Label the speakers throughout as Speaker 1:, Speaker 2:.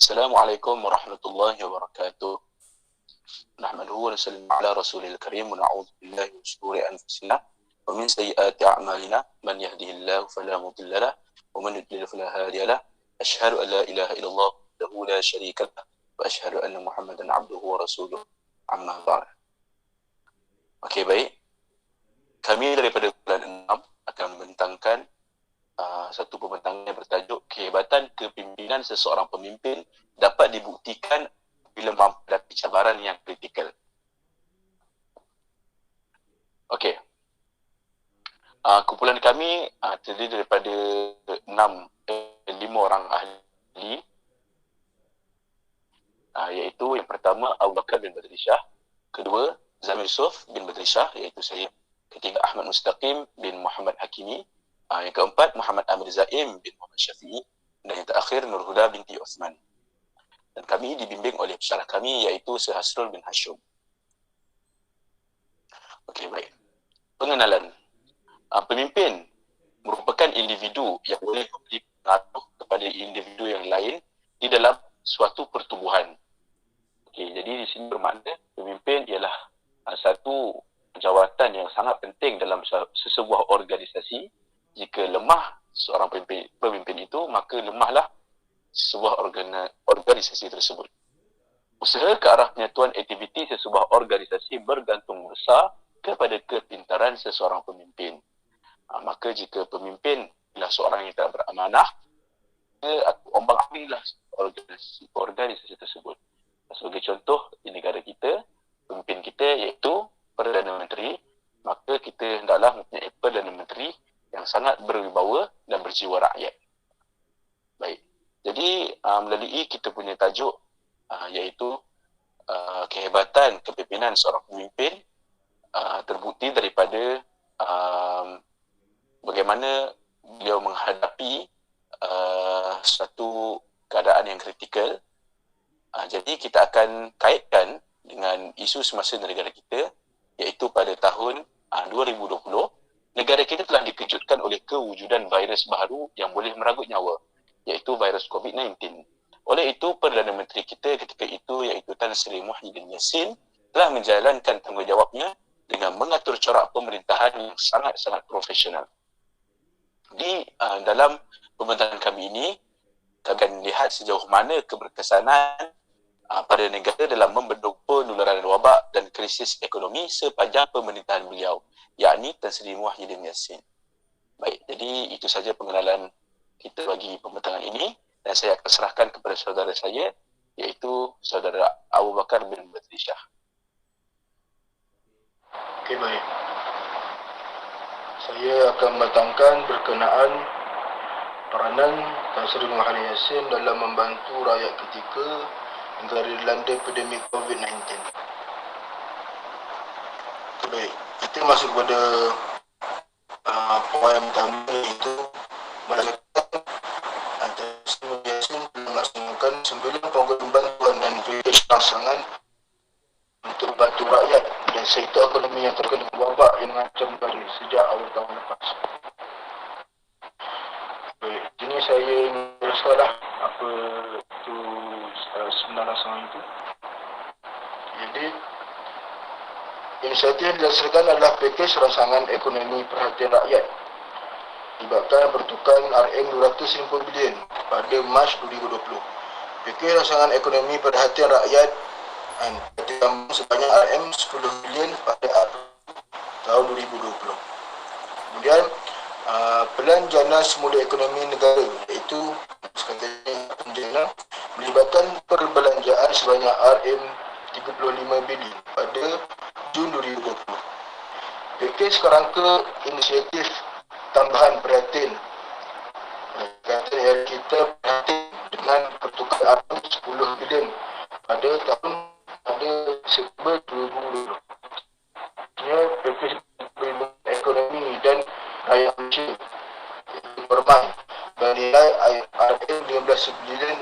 Speaker 1: Assalamualaikum warahmatullahi wabarakatuh. Nahmaduhu wa nusallimu ala rasulil karim wa na'udzu billahi min shururi anfusina wa min sayyiati a'malina man yahdihillahu fala mudilla lahu wa man yudlil fala hadiya lahu. Asyhadu an la ilaha illallah wahdahu la syarika lahu wa asyhadu anna Muhammadan 'abduhu wa rasuluh. Amma ba'd. Okey, baik. Kami daripada bulan 6 akan membentangkan satu pembentangan yang bertajuk kehebatan kepimpinan seseorang pemimpin dapat dibuktikan bila mampu menghadapi cabaran yang kritikal. Okey. Kumpulan kami terdiri daripada 5 orang ahli, iaitu yang pertama Abu Bakar bin Badri Shah, kedua Zamir Yusof bin Badri Shah, iaitu saya, ketiga Ahmad Mustaqim bin Muhammad Hakimi, yang keempat Muhammad Amir Zaim bin Muhammad Syafi'i, dan yang terakhir Nur Huda binti Osman. Dan kami dibimbing oleh pensyarah kami iaitu Sir Hasrul bin Hashim. Okey, baik. Pengenalan. Pemimpin merupakan individu yang boleh memberi pengaruh kepada individu yang lain di dalam suatu pertubuhan. Okey, jadi di sini bermakna pemimpin ialah satu jawatan yang sangat penting dalam sesebuah organisasi. Jika lemah seorang pemimpin itu, maka lemahlah sebuah organisasi tersebut. Usaha ke arah penyatuan aktiviti sesebuah organisasi bergantung besar kepada kepintaran seseorang pemimpin. Maka jika pemimpin ialah seorang yang tak beramanah, ombang-ambinglah organisasi tersebut. Sebagai contoh, di negara kita, pemimpin kita iaitu Perdana Menteri, maka kita hendaklah mempunyai Perdana Menteri yang sangat berwibawa dan berjiwa rakyat. Baik. Jadi melalui kita punya tajuk iaitu kehebatan kepimpinan seorang pemimpin, terbukti daripada bagaimana beliau menghadapi suatu keadaan yang kritikal. Jadi kita akan kaitkan dengan isu semasa negara kita, iaitu pada tahun 2020, negara kita telah dikejutkan oleh kewujudan virus baru yang boleh merenggut nyawa, iaitu virus COVID-19. Oleh itu, Perdana Menteri kita ketika itu, iaitu Tan Sri Muhyiddin Yassin, telah menjalankan tanggungjawabnya dengan mengatur corak pemerintahan yang sangat-sangat profesional. Di dalam pembentangan kami ini, kami akan lihat sejauh mana keberkesanan pada negara dalam membendung penularan wabak dan krisis ekonomi sepanjang pemerintahan beliau, yakni Tan Sri Muhyiddin Yassin. Baik, jadi itu saja pengenalan kita bagi pembentangan ini, dan saya akan serahkan kepada saudara saya, iaitu saudara Abu Bakar bin Badri Shah.
Speaker 2: Okey, baik. Saya akan membentangkan berkenaan peranan Tan Sri Muhyiddin Yassin dalam membantu rakyat ketika negara dilanda pandemik COVID-19. Okay, baik. Kita masuk kepada poin yang pertama, iaitu melaksanakan Tan Sri Muhyiddin Yassin melaksanakan 9 program bantuan dan package rangsangan untuk bantu rakyat dan sektor ekonomi yang terkena wabak yang mengancam negara sejak awal tahun lepas. Baik, ini saya bersalah apa itu sebenar rangsangan itu. Jadi, inisiatif yang dilaksanakan adalah pakej rangsangan ekonomi perhatian rakyat libatkan pertukaran RM250 bilion pada Mac 2020. Pakej rangsangan ekonomi perhatian rakyat sebanyak RM10 bilion pada April tahun 2020. Kemudian Pelan Jana Semula Ekonomi Negara, iaitu sekatanya melibatkan perbelanjaan sebanyak RM35 bilion pada Jun 2020. Pakej kerangka inisiatif tambahan perhatian yang kita perhatian dengan pertukaran RM10 bilion pada September 2020. Pakej ekonomi dan rakyat Malaysia Permai bernilai RM15 bilion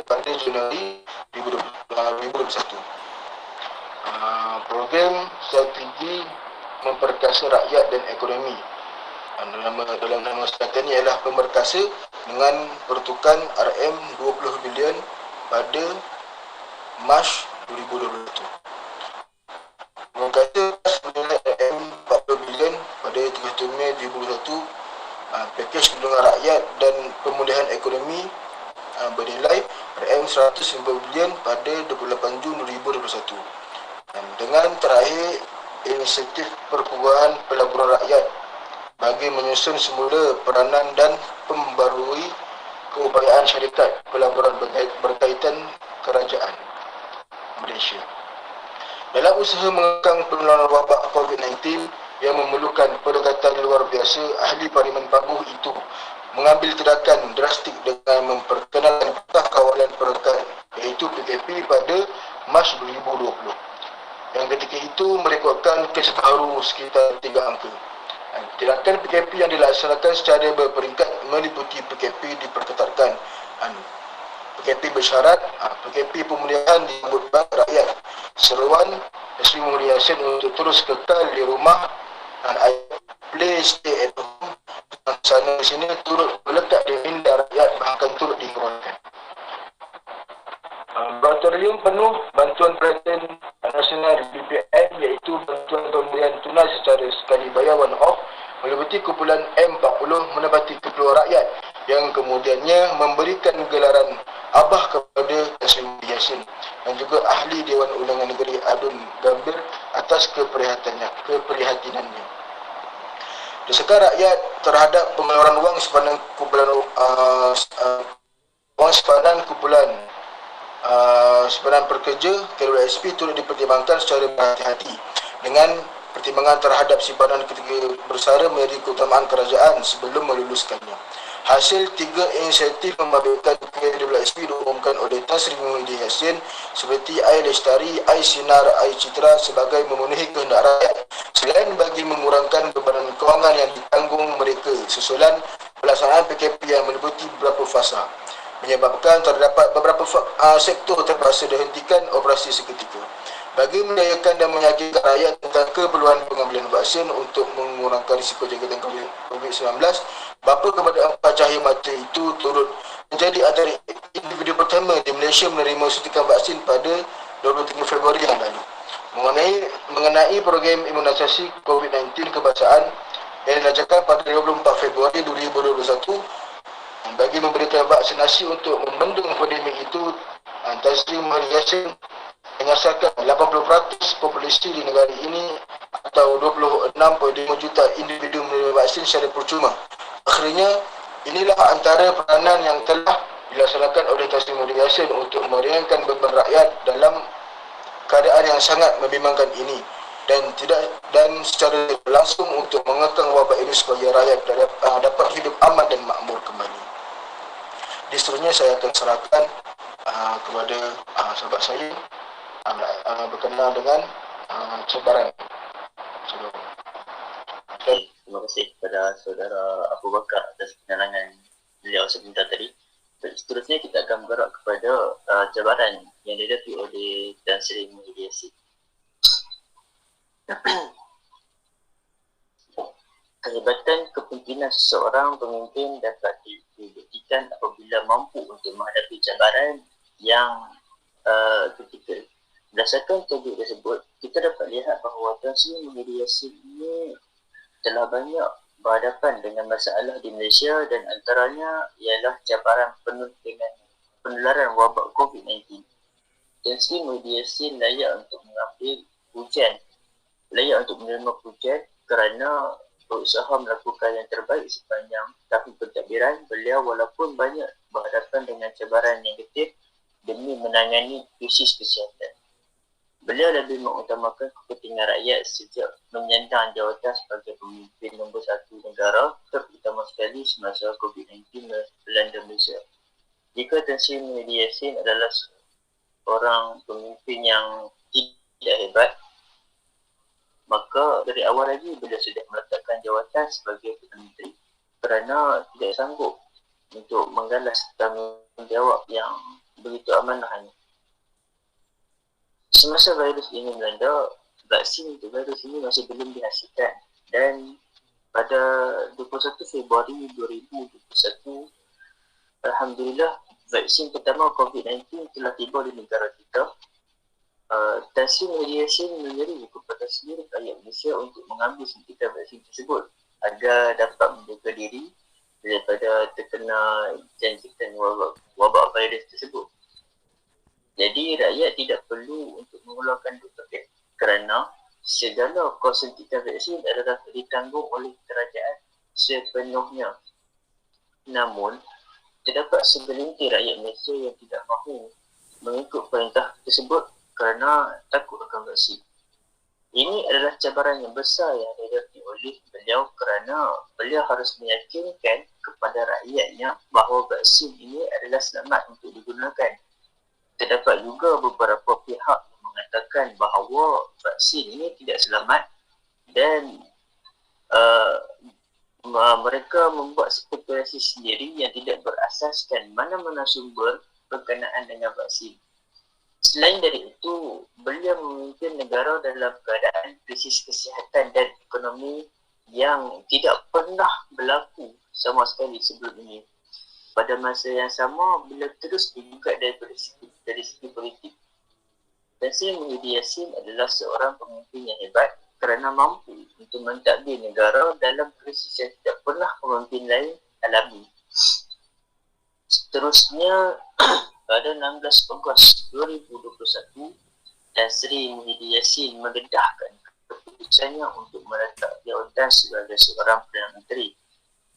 Speaker 2: pada Januari 2021. Program strategi memperkasa rakyat dan ekonomi. Dalam nama strategi ini ialah pemerkasa dengan pertukan RM20 bilion pada Mac 2021. Mengkata senilai RM40 bilion pada 31 Mei 2021, pakej perlindungan rakyat dan pemulihan ekonomi bernilai RM150 bilion pada 28 Jun 2021. Dengan terakhir inisiatif perkubuhan pelaburan rakyat bagi menyusun semula peranan dan pembarui keupayaan syarikat pelaburan berkaitan kerajaan Malaysia. Dalam usaha mengekang penularan wabak COVID-19 yang memerlukan pendekatan luar biasa, ahli Parlimen Pabuh itu mengambil tindakan drastik dengan memperkenalkan Pakar Kawalan Pergerakan iaitu PKP pada Mac 2020. Yang ketika itu merekodkan kes baru sekitar 3 angka. Tindakan PKP yang dilaksanakan secara berperingkat meliputi PKP diperketatkan, PKP bersyarat, PKP pemulihan disambut bank rakyat, seruan Sri Muhyiddin Yassin untuk terus kekal di rumah dan play stay at home sana sini turut melekat di minda rakyat bahkan turut dikeluarkan. Moratorium penuh bantuan perhatian nasional BPN iaitu bantuan pemberian tunai secara sekali bayar one off meliputi kumpulan M40 menepati keperluan rakyat yang kemudiannya memberikan gelaran Abah kepada Sri Muhyiddin Yassin dan juga ahli Dewan Undangan Negeri Adun Gambir atas keprihatinannya. Desakan rakyat terhadap pengeluaran wang sepadan kumpulan sepadan pekerja KWSP turut dipertimbangkan secara berhati-hati dengan pertimbangan terhadap simpanan ketika bersara menjadi keutamaan kerajaan sebelum meluluskannya. Hasil 3 inisiatif membabitkan KWSP diumumkan oleh Tan Sri Muhyiddin Yassin seperti Air Lestari, Air Sinar, Air Citra sebagai memenuhi kehendak rakyat selain bagi mengurangkan bebanan kewangan yang ditanggung mereka susulan pelaksanaan PKP yang meliputi beberapa fasa menyebabkan terdapat beberapa sektor terpaksa dihentikan operasi seketika. Bagi mendayakan dan meyakinkan rakyat tentang keperluan pengambilan vaksin untuk mengurangkan risiko jangkitan COVID-19, bapa kepada 4 cahaya mata itu turut menjadi antara individu pertama di Malaysia menerima suntikan vaksin pada 23 Februari yang lalu. Mengenai program imunisasi COVID-19 kebangsaan yang dilancarkan pada 24 Februari 2021, bagi memberikan vaksinasi untuk membendung pandemik itu, Tan Sri Muhyiddin Yassin mengasaskan 80% populasi di negara ini atau 26.5 juta individu menerima vaksin secara percuma. Akhirnya, inilah antara peranan yang telah dilaksanakan oleh Tan Sri Muhyiddin Yassin untuk meringankan beban rakyat dalam keadaan yang sangat membimbangkan ini dan secara langsung untuk mengekang wabak ini supaya rakyat dapat hidup aman dan makmur kembali. Di seterusnya saya akan serahkan kepada sahabat saya berkenaan dengan cabaran.
Speaker 3: Terima kasih kepada saudara Abu Bakar atas penerangan beliau sebentar tadi. Seterusnya kita akan bergerak kepada cabaran yang dihadapi oleh Tan Sri Muhyiddin Yassin. Kehebatan kepimpinan seseorang pemimpin dapat dibuktikan apabila mampu untuk menghadapi cabaran yang kritikal. Berdasarkan tajuk tersebut, kita dapat lihat bahawa Tan Sri Muhyiddin Yassin ini telah banyak berhadapan dengan masalah di Malaysia dan antaranya ialah cabaran penuh dengan penularan wabak COVID-19. Tan Sri Muhyiddin Yassin layak untuk menerima pujian kerana berusaha melakukan yang terbaik sepanjang tahun pentadbiran beliau walaupun banyak berhadapan dengan cabaran negatif demi menangani krisis kesihatan. Beliau lebih mengutamakan kepentingan rakyat sejak menyandang jawatan sebagai pemimpin nombor 1 negara, terutama sekali semasa COVID-19 melanda Malaysia. Jika Tan Sri Muhyiddin Yassin adalah seorang pemimpin yang tidak hebat, maka dari awal lagi beliau sudah meletakkan jawatan sebagai Perdana Menteri kerana tidak sanggup untuk menggalas tanggungjawab yang begitu amanah ini. Semasa virus ini melanda, vaksin untuk virus ini masih belum dihasilkan dan pada 21 Februari 2021 Alhamdulillah, vaksin pertama COVID-19 telah tiba di negara kita. Tan Sri Muhyiddin Yassin menyeru kepada seluruh rakyat Malaysia untuk mengambil suntikan vaksin tersebut agar dapat menjaga diri daripada terkena jangkitan wabak virus tersebut. Jadi rakyat tidak perlu untuk mengeluarkan duit paket kerana segala kos suntikan vaksin adalah ditanggung oleh kerajaan sepenuhnya. Namun, terdapat segelintir rakyat Malaysia yang tidak mahu mengikut perintah tersebut kerana takut akan vaksin. Ini adalah cabaran yang besar yang dihadapi oleh beliau kerana beliau harus meyakinkan kepada rakyatnya bahawa vaksin ini adalah selamat untuk digunakan. Terdapat juga beberapa pihak yang mengatakan bahawa vaksin ini tidak selamat dan mereka membuat spekulasi sendiri yang tidak berasaskan mana-mana sumber berkenaan dengan vaksin. Selain dari itu, beliau memimpin negara dalam keadaan krisis kesihatan dan ekonomi yang tidak pernah berlaku sama sekali sebelum ini. Pada masa yang sama, beliau terus digugat dari segi politik. Tan Sri Muhyiddin Yassin adalah seorang pemimpin yang hebat kerana mampu untuk mentadbir negara dalam krisis yang tidak pernah pemimpin lain alami. Seterusnya, pada 16 Ogos 2021, Tan Sri Muhyiddin Yassin mendedahkan keputusannya untuk meletak jawatan sebagai seorang Perdana Menteri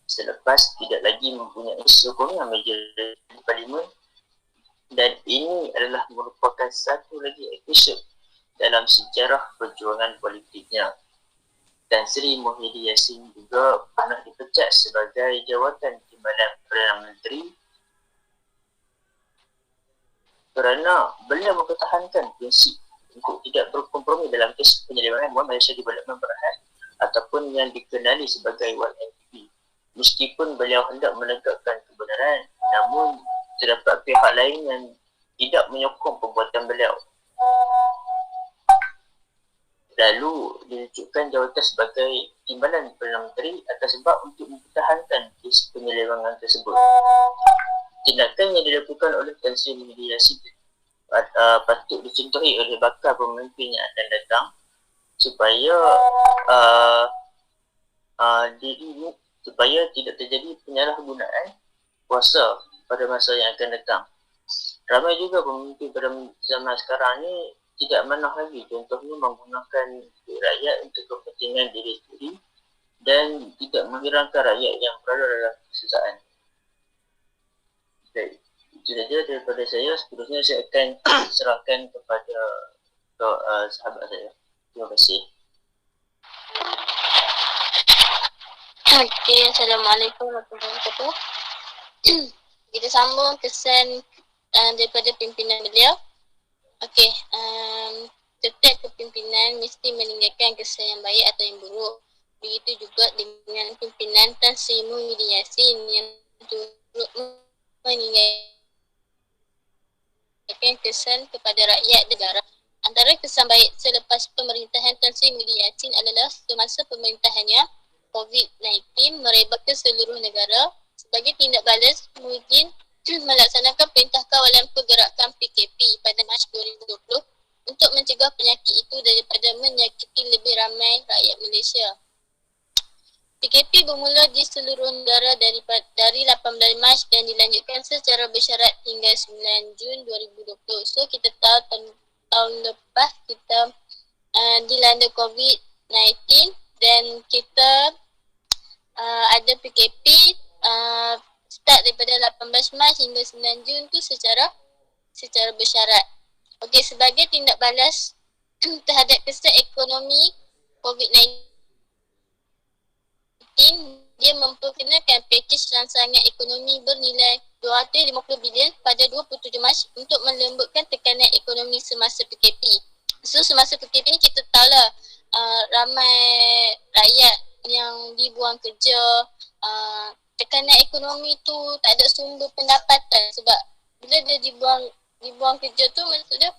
Speaker 3: selepas tidak lagi mempunyai sokongan majoriti di Parlimen, dan ini adalah merupakan satu lagi episod dalam sejarah perjuangan politiknya. Tan Sri Muhyiddin Yassin juga pernah dipecat sebagai jawatan Timbalan Perdana Menteri kerana beliau mempertahankan prinsip untuk tidak berkompromi dalam kes penyelewengan Wang Malaysia Development Berhad ataupun yang dikenali sebagai YMDB. Meskipun beliau hendak menegakkan kebenaran, namun terdapat pihak lain yang tidak menyokong perbuatan beliau. Lalu ditunjukkan jawatan sebagai Timbalan Perdana Menteri atas sebab untuk mempertahankan kes penyelewengan tersebut. Tindakan yang dilakukan oleh Tan Sri Muhyiddin Yassin patut dicontohi oleh bakal pemimpin yang akan datang supaya supaya tidak terjadi penyalahgunaan kuasa pada masa yang akan datang. Ramai juga pemimpin pada zaman sekarang ni tidak manah lagi, contohnya menggunakan duit rakyat untuk kepentingan diri sendiri dan tidak menghirangkan rakyat yang berada dalam kesusaan. Baik, itu saja daripada saya. Seterusnya saya akan serahkan kepada sahabat saya. Terima kasih.
Speaker 4: Okey, Assalamualaikum warahmatullahi wabarakatuh. Kita sambung kesan daripada pimpinan beliau. Okey, setiap kepimpinan mesti meninggalkan kesan yang baik atau yang buruk. Begitu juga dengan pimpinan Tan Sri Muhyiddin Yassin yang turut meninggalkan kesan kepada rakyat negara. Antara kesan baik selepas pemerintahan Tan Sri Muhyiddin Yassin adalah semasa pemerintahannya COVID-19 merebak ke seluruh negara. Sebagai tindak balas, Muhyiddin melaksanakan perintah kawalan pergerakan PKP pada Mac 2020 untuk mencegah penyakit itu daripada menyakiti lebih ramai rakyat Malaysia. PKP bermula di seluruh negara dari 18 Mac dan dilanjutkan secara bersyarat hingga 9 Jun 2020. So kita tahu tahun lepas kita dilanda COVID-19 dan kita ada PKP start daripada 18 Mac hingga 9 Jun tu secara bersyarat. Okey, sebagai tindak balas terhadap kesan ekonomi COVID-19, dia memperkenalkan pakej rangsangan ekonomi bernilai 250 bilion pada 27 Mac untuk melembutkan tekanan ekonomi semasa PKP. So semasa PKP ni kita tahulah ramai rakyat yang dibuang kerja, tekanan ekonomi tu tak ada sumber pendapatan sebab bila dia dibuang kerja tu maksudnya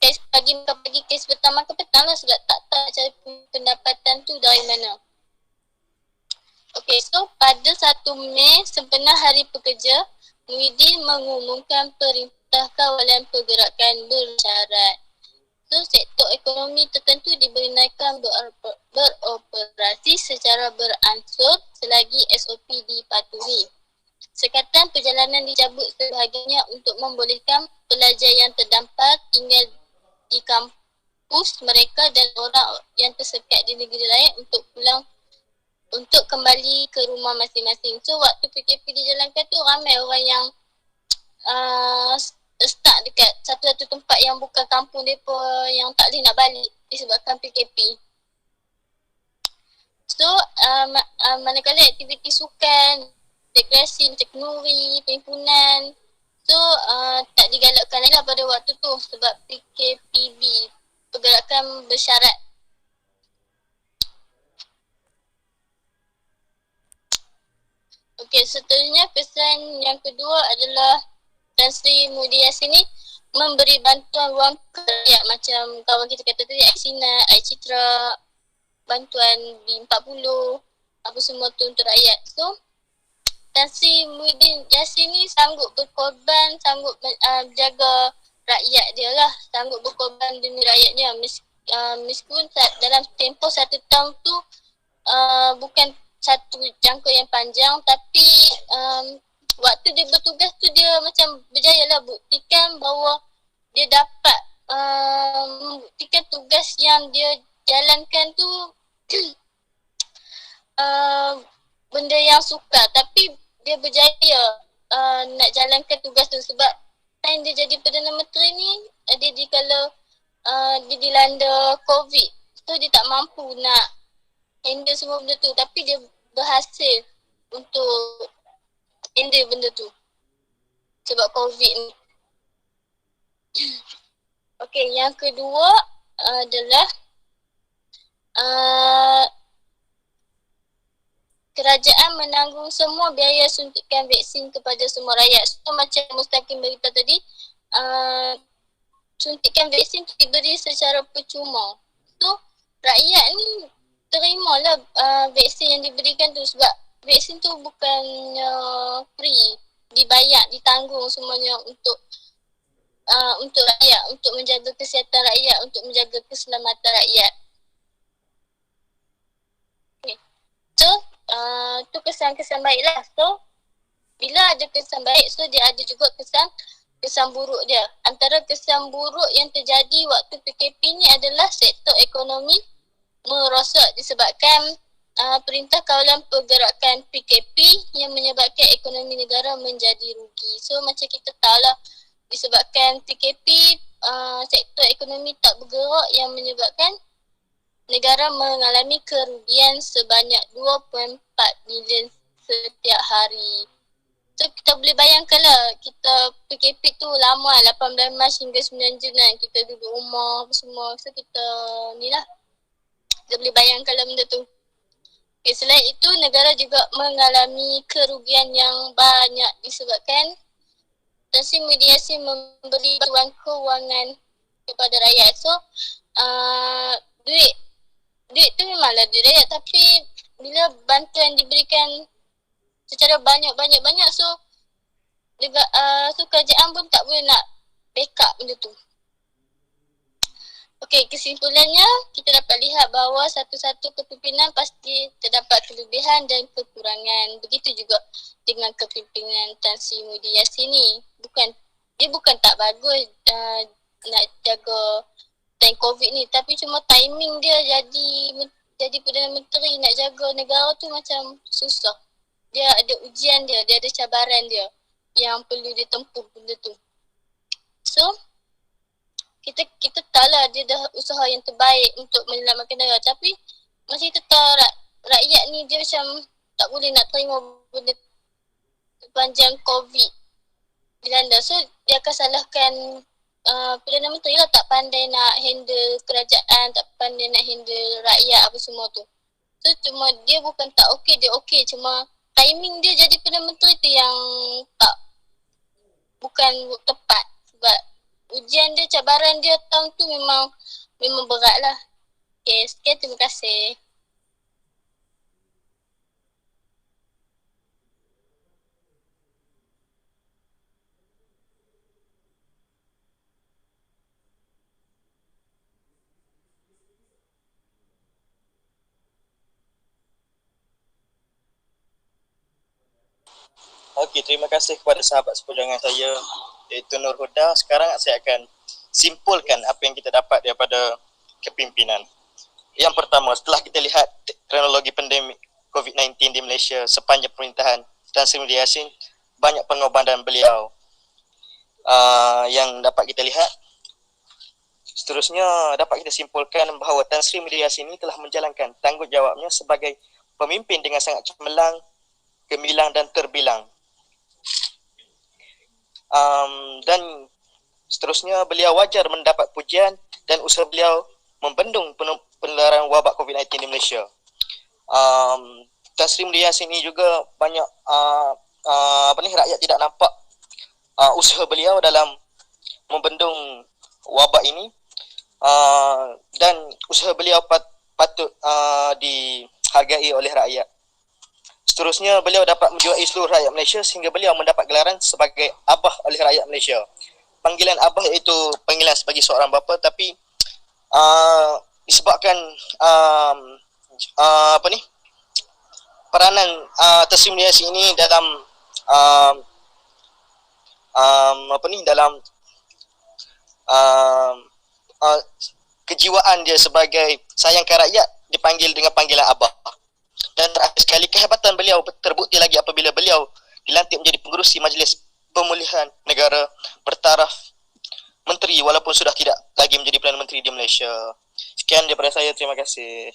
Speaker 4: kes pagi kes petang makan petang lah sebab tak tahu cari pendapatan tu dari mana. Okey, so pada 1 Mei sebenar Hari Pekerja, Muhyiddin mengumumkan Perintah Kawalan Pergerakan bersyarat. So, sektor ekonomi tertentu dibenarkan beroperasi secara beransur selagi SOP dipatuhi. Sekatan perjalanan dicabut sebahagiannya untuk membolehkan pelajar yang terdampar tinggal di kampus mereka dan orang yang tersekat di negeri lain untuk kembali ke rumah masing-masing. So, waktu PKP dijalankan tu ramai orang yang stuck dekat satu-satu tempat yang bukan kampung mereka, yang tak boleh nak balik disebabkan PKP. So, manakala aktiviti sukan, rekreasi macam kenduri, perhimpunan, so tak digalakkan lagi lah pada waktu tu sebab PKPB, pergerakan bersyarat. Okey, seterusnya kesan yang kedua adalah Tan Sri Muhyiddin Yassin ni memberi bantuan wang ke rakyat macam kawan kita kata tadi, Aisina, Aicitra, bantuan B40, apa semua tu untuk rakyat. So, Tan Sri Muhyiddin Yassin ni sanggup berkorban, sanggup jaga rakyat dia lah, sanggup berkorban demi rakyatnya meskipun dalam tempoh 1 tahun tu bukan satu jangka yang panjang, tapi waktu dia bertugas tu dia macam berjaya lah buktikan bahawa dia dapat membuktikan tugas yang dia jalankan tu benda yang sukar, tapi dia berjaya nak jalankan tugas tu sebab time dia jadi Perdana Menteri ni dia dia dilanda COVID, so dia tak mampu nak handle semua benda tu, tapi dia berhasil untuk handle benda tu sebab COVID ni. Okey, yang kedua adalah kerajaan menanggung semua biaya suntikan vaksin kepada semua rakyat. So macam Mustaqim beritahu tadi, suntikan vaksin diberi secara percuma. So rakyat ni terimalah vaksin yang diberikan tu sebab vaksin tu bukannya free, dibayar, ditanggung semuanya untuk rakyat, untuk menjaga kesihatan rakyat, untuk menjaga keselamatan rakyat. Okay. So, tu kesan-kesan baik lah. So, bila ada kesan baik, so dia ada juga kesan buruk dia. Antara kesan buruk yang terjadi waktu PKP ni adalah sektor ekonomi merosot disebabkan Perintah Kawalan Pergerakan PKP yang menyebabkan ekonomi negara menjadi rugi. So macam kita tahu lah, disebabkan PKP sektor ekonomi tak bergerak yang menyebabkan negara mengalami kerugian sebanyak 2.4 bilion setiap hari. So kita boleh bayangkan lah, kita PKP tu lama 18 Mac hingga 9 Julai kita duduk rumah apa semua. So kita ni lah, kita boleh bayangkan lah benda tu. Okay, selain itu negara juga mengalami kerugian yang banyak disebabkan Tan Sri Muhyiddin Yassin memberi bantuan kewangan kepada rakyat. So duit tu memanglah duit rakyat, tapi bila bantuan diberikan secara banyak so kerajaan pun tak boleh nak backup benda tu. Okey, kesimpulannya kita dapat lihat bahawa satu-satu kepimpinan pasti terdapat kelebihan dan kekurangan. Begitu juga dengan kepimpinan Tan Sri Muhyiddin Yassin ni. Dia bukan tak bagus nak jaga time COVID ni, tapi cuma timing dia jadi Perdana Menteri nak jaga negara tu macam susah. Dia ada ujian dia ada cabaran dia yang perlu ditempuh benda tu. So kita tahulah dia dah usaha yang terbaik untuk menyelamatkan negara, tapi masih tetap rakyat ni dia macam tak boleh nak terima benda sepanjang COVID dilanda. So dia akan salahkan Perdana Menteri lah, tak pandai nak handle kerajaan, tak pandai nak handle rakyat apa semua tu. So cuma dia bukan tak okey, dia okey, cuma timing dia jadi Perdana Menteri tu yang bukan tepat. Sebab ujian dia, cabaran dia tahun tu memang berat lah. Okay, sekian, terima kasih.
Speaker 5: Okey, terima kasih kepada sahabat seperjuangan saya iaitu Nur Huda. Sekarang saya akan simpulkan apa yang kita dapat daripada kepimpinan. Yang pertama, setelah kita lihat kronologi pandemik COVID-19 di Malaysia sepanjang pemerintahan Tan Sri Mulia Yassin, banyak pengorbanan beliau yang dapat kita lihat. Seterusnya, dapat kita simpulkan bahawa Tan Sri Mulia Yassin ini telah menjalankan tanggungjawabnya sebagai pemimpin dengan sangat cemerlang, gemilang dan terbilang. Dan seterusnya, beliau wajar mendapat pujian dan usaha beliau membendung penularan wabak COVID-19 di Malaysia. Tan Sri Mulia Yassin ini juga banyak rakyat tidak nampak usaha beliau dalam membendung wabak ini, dan usaha beliau patut dihargai oleh rakyat. Seterusnya, beliau dapat menjiwai seluruh rakyat Malaysia sehingga beliau mendapat gelaran sebagai Abah oleh rakyat Malaysia. Panggilan Abah iaitu panggilan sebagai seorang bapa, tapi disebabkan peranan Tan Sri Mulia Yassin ini dalam kejiwaan dia sebagai sayangkan rakyat, dipanggil dengan panggilan Abah. Dan terakhir sekali, kehebatan beliau terbukti lagi apabila beliau dilantik menjadi pengerusi Majlis Pemulihan Negara bertaraf menteri walaupun sudah tidak lagi menjadi Perdana Menteri di Malaysia. Sekian daripada saya, terima kasih.